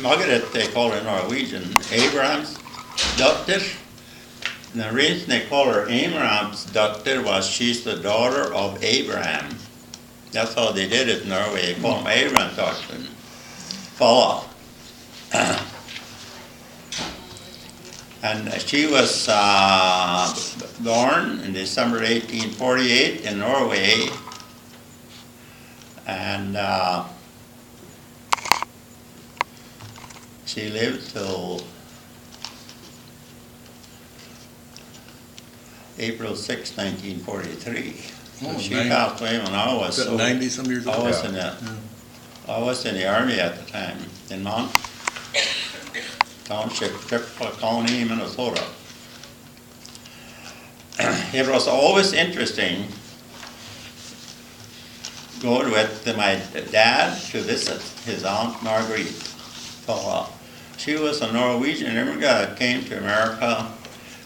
Margaret, they call her Norwegian, Abraham's daughter. And the reason they call her Abraham's daughter was she's the daughter of Abraham. That's how they did it in Norway. They call him Immigrant Margrethe Falla. And she was born in December 1848 in Norway. And she lived till April 6, 1943. So she passed away when I was 90 some years old. I was in the army at the time in Mont Township, Colony, Minnesota. It was always interesting going with my dad to visit his aunt Margrethe Falla. She was a Norwegian immigrant that came to America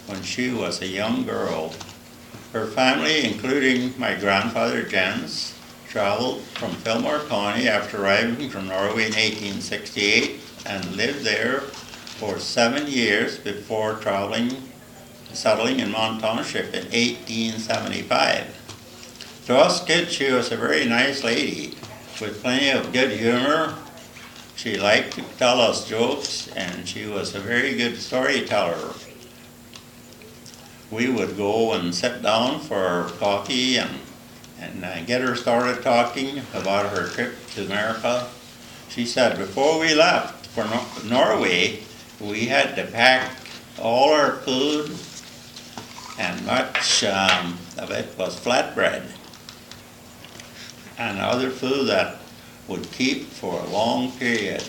when she was a young girl. Her family, including my grandfather Jens, traveled from Fillmore County after arriving from Norway in 1868 and lived there for 7 years before settling in Mont Township in 1875. To us kids, she was a very nice lady with plenty of good humor. She liked to tell us jokes, and she was a very good storyteller. We would go and sit down for coffee and get her started talking about her trip to America. She said before we left for Norway, we had to pack all our food, and much of it was flatbread and other food that would keep for a long period.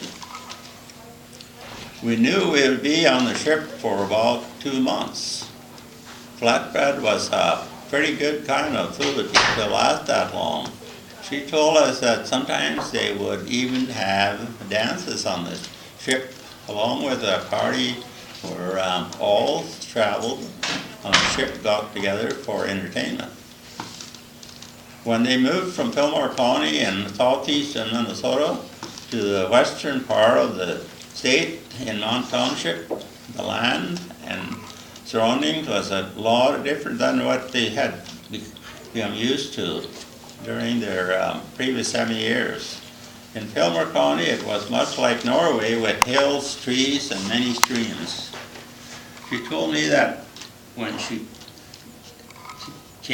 We knew we would be on the ship for about 2 months. Flatbread was a pretty good kind of food to last that long. She told us that sometimes they would even have dances on the ship along with a party where all traveled on the ship got together for entertainment. When they moved from Fillmore County in southeastern Minnesota to the western part of the state in Mont Township, the land and surroundings was a lot different than what they had become used to during their previous 7 years. In Fillmore County, it was much like Norway with hills, trees, and many streams. She told me that when she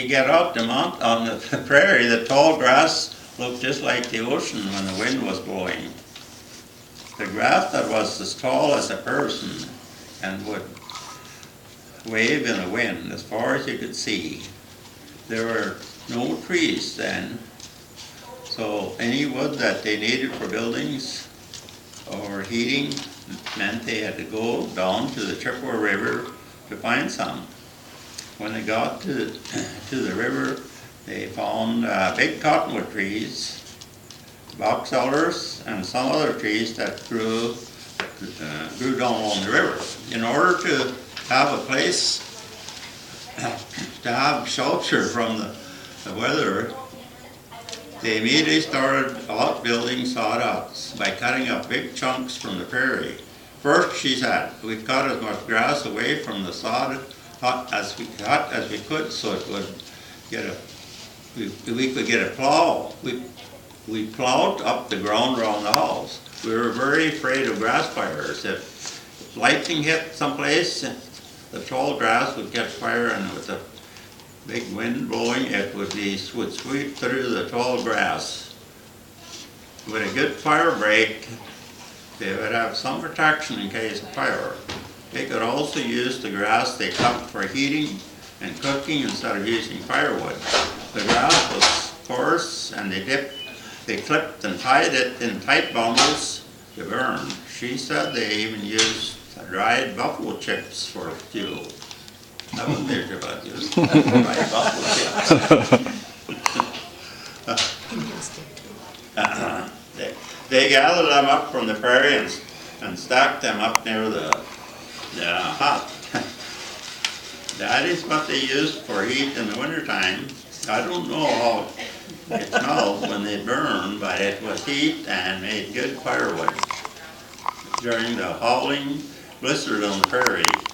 got out on the prairie, the tall grass looked just like the ocean when the wind was blowing. The grass that was as tall as a person and would wave in the wind as far as you could see. There were no trees then, so any wood that they needed for buildings or heating meant they had to go down to the Chippewa River to find some. When they got to the river, they found big cottonwood trees, box elders, and some other trees that grew down along the river. In order to have a place to have shelter from the weather, they immediately started outbuilding sod huts by cutting up big chunks from the prairie. First, she said, we cut as much grass away from the sod hut as we could, so it would we could get a plow. We plowed up the ground around the house. We were very afraid of grass fires. If lightning hit someplace, the tall grass would catch fire, and with the big wind blowing, it would sweep through the tall grass. With a good fire break, they would have some protection in case of fire. They could also use the grass they cut for heating and cooking instead of using firewood. The grass was coarse, and they clipped and tied it in tight bundles to burn. She said they even used dried buffalo chips for fuel. That wasn't their chip I'd use. Dried buffalo chips. They gathered them up from the prairie and stacked them up near the hut. That is what they used for heat in the wintertime. I don't know how it smelled when they burned, but it was heat and made good firewood. during the howling blizzard on the prairie.